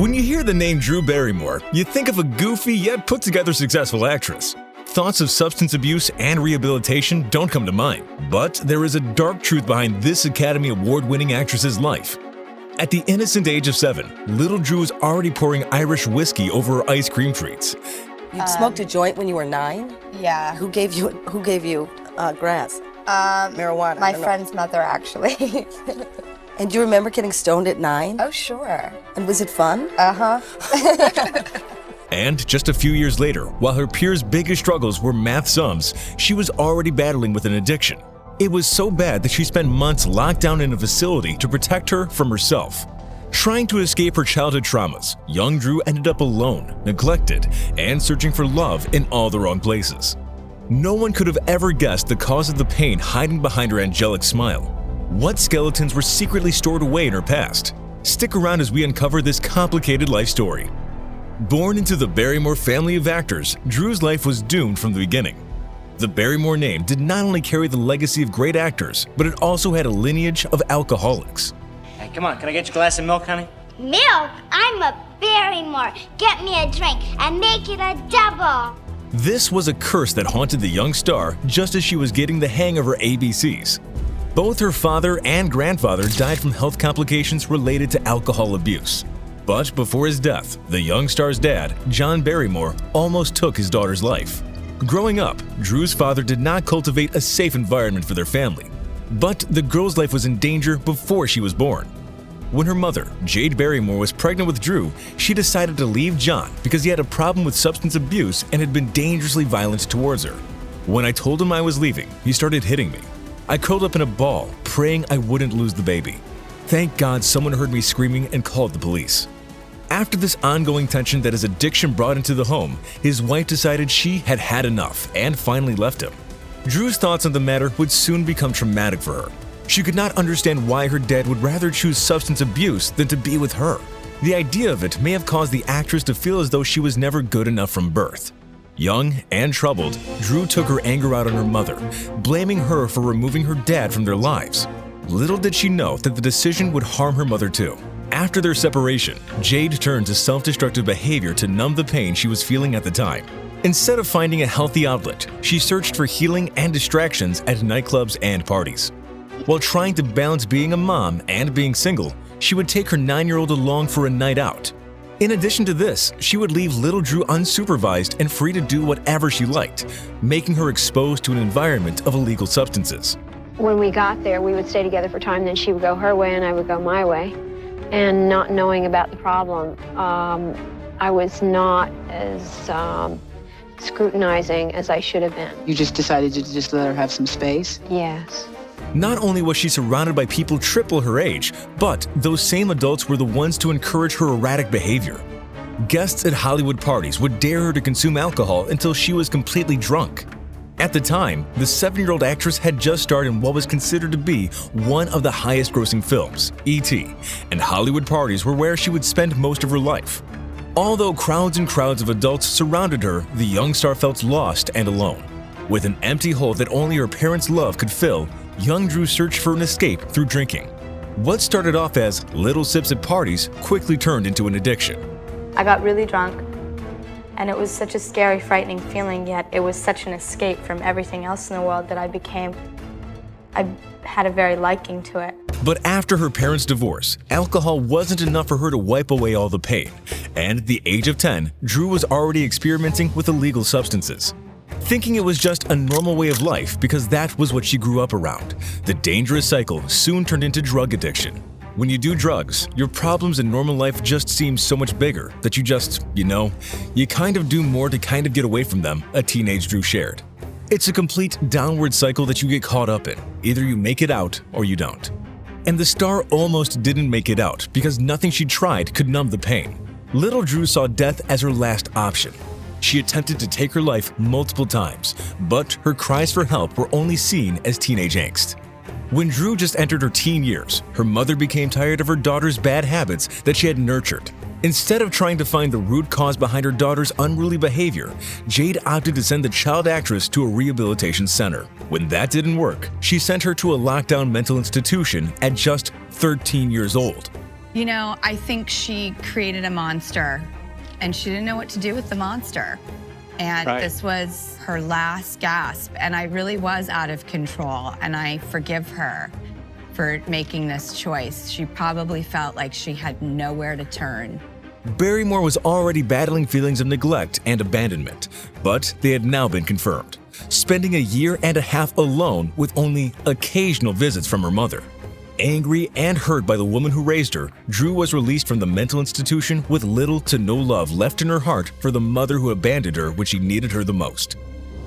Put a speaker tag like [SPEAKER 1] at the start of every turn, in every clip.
[SPEAKER 1] When you hear the name Drew Barrymore, you think of a goofy yet put-together successful actress. Thoughts of substance abuse and rehabilitation don't come to mind, but there is a dark truth behind this Academy Award-winning actress's life. At the innocent age of 7, little Drew was already pouring Irish whiskey over her ice cream treats.
[SPEAKER 2] You smoked a joint when you were 9?
[SPEAKER 3] Yeah.
[SPEAKER 2] Who gave you grass? Marijuana?
[SPEAKER 3] My friend's mother, actually.
[SPEAKER 2] And do you remember getting stoned at 9?
[SPEAKER 3] Oh, sure.
[SPEAKER 2] And was it fun?
[SPEAKER 3] Uh-huh.
[SPEAKER 1] And just a few years later, while her peers' biggest struggles were math sums, she was already battling with an addiction. It was so bad that she spent months locked down in a facility to protect her from herself. Trying to escape her childhood traumas, young Drew ended up alone, neglected, and searching for love in all the wrong places. No one could have ever guessed the cause of the pain hiding behind her angelic smile. What skeletons were secretly stored away in her past? Stick around as we uncover this complicated life story. Born into the Barrymore family of actors, Drew's life was doomed from the beginning. The Barrymore name did not only carry the legacy of great actors, but it also had a lineage of alcoholics.
[SPEAKER 4] Hey, come on, can I get you a glass of milk, honey?
[SPEAKER 5] Milk? I'm a Barrymore. Get me a drink and make it a double.
[SPEAKER 1] This was a curse that haunted the young star just as she was getting the hang of her ABCs. Both her father and grandfather died from health complications related to alcohol abuse. But before his death, the young star's dad, John Barrymore, almost took his daughter's life. Growing up, Drew's father did not cultivate a safe environment for their family. But the girl's life was in danger before she was born. When her mother, Jade Barrymore, was pregnant with Drew, she decided to leave John because he had a problem with substance abuse and had been dangerously violent towards her. When I told him I was leaving, he started hitting me. I curled up in a ball, praying I wouldn't lose the baby. Thank God someone heard me screaming and called the police. After this ongoing tension that his addiction brought into the home, his wife decided she had had enough and finally left him. Drew's thoughts on the matter would soon become traumatic for her. She could not understand why her dad would rather choose substance abuse than to be with her. The idea of it may have caused the actress to feel as though she was never good enough from birth. Young and troubled, Drew took her anger out on her mother, blaming her for removing her dad from their lives. Little did she know that the decision would harm her mother too. After their separation, Jade turned to self-destructive behavior to numb the pain she was feeling at the time. Instead of finding a healthy outlet, she searched for healing and distractions at nightclubs and parties. While trying to balance being a mom and being single, she would take her 9-year-old along for a night out. In addition to this, she would leave little Drew unsupervised and free to do whatever she liked, making her exposed to an environment of illegal substances.
[SPEAKER 6] When we got there, we would stay together for time, then she would go her way and I would go my way. And not knowing about the problem, I was not as scrutinizing as I should have been.
[SPEAKER 7] You just decided to just let her have some space?
[SPEAKER 6] Yes.
[SPEAKER 1] Not only was she surrounded by people triple her age, but those same adults were the ones to encourage her erratic behavior. Guests at Hollywood parties would dare her to consume alcohol until she was completely drunk. At the time, the 7-year-old actress had just starred in what was considered to be one of the highest-grossing films, E.T., and Hollywood parties were where she would spend most of her life. Although crowds and crowds of adults surrounded her, the young star felt lost and alone. With an empty hole that only her parents' love could fill, young Drew searched for an escape through drinking. What started off as little sips at parties quickly turned into an addiction.
[SPEAKER 8] I got really drunk, and it was such a scary, frightening feeling, yet it was such an escape from everything else in the world that I had a very liking to it.
[SPEAKER 1] But after her parents' divorce, alcohol wasn't enough for her to wipe away all the pain. And at the age of 10, Drew was already experimenting with illegal substances. Thinking it was just a normal way of life because that was what she grew up around, the dangerous cycle soon turned into drug addiction. When you do drugs, your problems in normal life just seem so much bigger that you kind of do more to kind of get away from them, a teenage Drew shared. It's a complete downward cycle that you get caught up in. Either you make it out or you don't. And the star almost didn't make it out because nothing she tried could numb the pain. Little Drew saw death as her last option. She attempted to take her life multiple times, but her cries for help were only seen as teenage angst. When Drew just entered her teen years, her mother became tired of her daughter's bad habits that she had nurtured. Instead of trying to find the root cause behind her daughter's unruly behavior, Jade opted to send the child actress to a rehabilitation center. When that didn't work, she sent her to a lockdown mental institution at just 13 years old.
[SPEAKER 9] You know, I think she created a monster, and she didn't know what to do with the monster. And this was her last gasp, and I really was out of control, and I forgive her for making this choice. She probably felt like she had nowhere to turn.
[SPEAKER 1] Barrymore was already battling feelings of neglect and abandonment, but they had now been confirmed, spending a year and a half alone with only occasional visits from her mother. Angry and hurt by the woman who raised her, Drew was released from the mental institution with little to no love left in her heart for the mother who abandoned her when she needed her the most.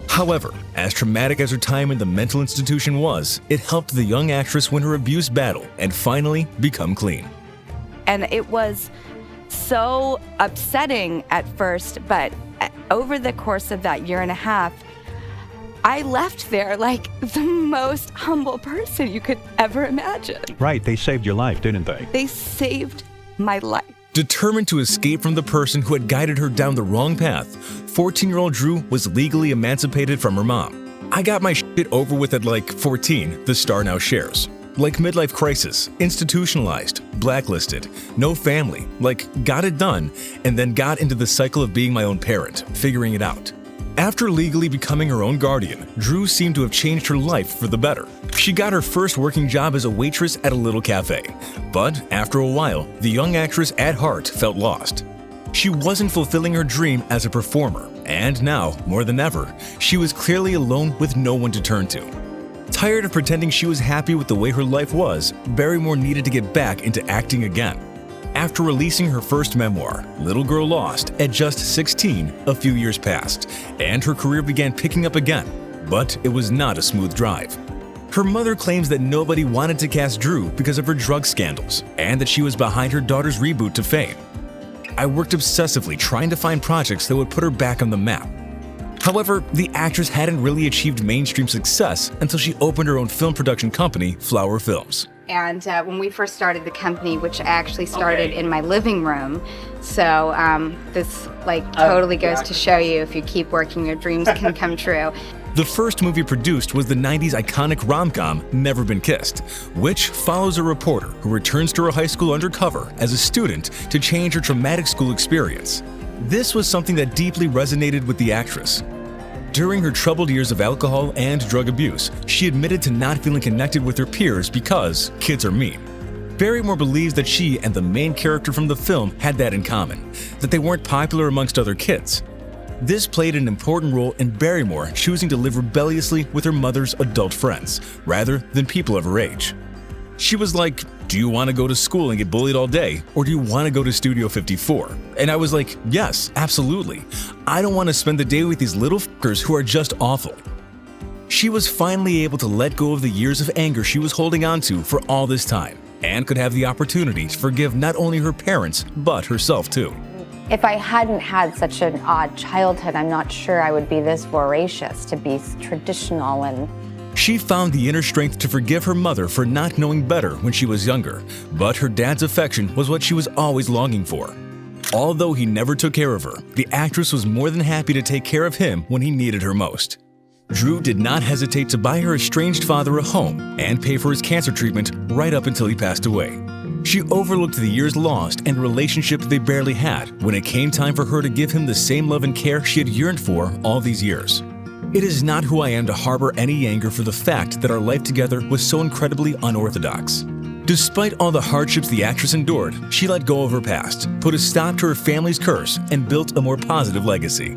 [SPEAKER 1] However, as traumatic as her time in the mental institution was, it helped the young actress win her abuse battle and finally become clean.
[SPEAKER 10] And it was so upsetting at first, but over the course of that year and a half, I left there like the most humble person you could ever imagine.
[SPEAKER 11] Right, they saved your life, didn't they?
[SPEAKER 10] They saved my life.
[SPEAKER 1] Determined to escape from the person who had guided her down the wrong path, 14-year-old Drew was legally emancipated from her mom. "I got my shit over with at like 14," the star now shares. Like midlife crisis, institutionalized, blacklisted, no family, like got it done, and then got into the cycle of being my own parent, figuring it out. After legally becoming her own guardian, Drew seemed to have changed her life for the better. She got her first working job as a waitress at a little cafe. But after a while, the young actress at heart felt lost. She wasn't fulfilling her dream as a performer, and now, more than ever, she was clearly alone with no one to turn to. Tired of pretending she was happy with the way her life was, Barrymore needed to get back into acting again. After releasing her first memoir, Little Girl Lost, at just 16, a few years passed, and her career began picking up again. But it was not a smooth drive. Her mother claims that nobody wanted to cast Drew because of her drug scandals, and that she was behind her daughter's reboot to fame. "I worked obsessively trying to find projects that would put her back on the map." However, the actress hadn't really achieved mainstream success until she opened her own film production company, Flower Films.
[SPEAKER 3] And when we first started the company, which actually started in my living room, so this totally goes to show you if you keep working, your dreams can come true.
[SPEAKER 1] The first movie produced was the 90s iconic rom-com Never Been Kissed, which follows a reporter who returns to her high school undercover as a student to change her traumatic school experience. This was something that deeply resonated with the actress. During her troubled years of alcohol and drug abuse, she admitted to not feeling connected with her peers because kids are mean. Barrymore believes that she and the main character from the film had that in common, that they weren't popular amongst other kids. This played an important role in Barrymore choosing to live rebelliously with her mother's adult friends, rather than people of her age. She was like, "Do you want to go to school and get bullied all day, or do you want to go to Studio 54? And I was like, yes, absolutely. I don't want to spend the day with these little fuckers who are just awful. She was finally able to let go of the years of anger she was holding on to for all this time, and could have the opportunity to forgive not only her parents, but herself too.
[SPEAKER 8] If I hadn't had such an odd childhood, I'm not sure I would be this voracious, to be traditional and...
[SPEAKER 1] She found the inner strength to forgive her mother for not knowing better when she was younger, but her dad's affection was what she was always longing for. Although he never took care of her, the actress was more than happy to take care of him when he needed her most. Drew did not hesitate to buy her estranged father a home and pay for his cancer treatment right up until he passed away. She overlooked the years lost and relationship they barely had when it came time for her to give him the same love and care she had yearned for all these years. It is not who I am to harbor any anger for the fact that our life together was so incredibly unorthodox. Despite all the hardships the actress endured, she let go of her past, put a stop to her family's curse, and built a more positive legacy.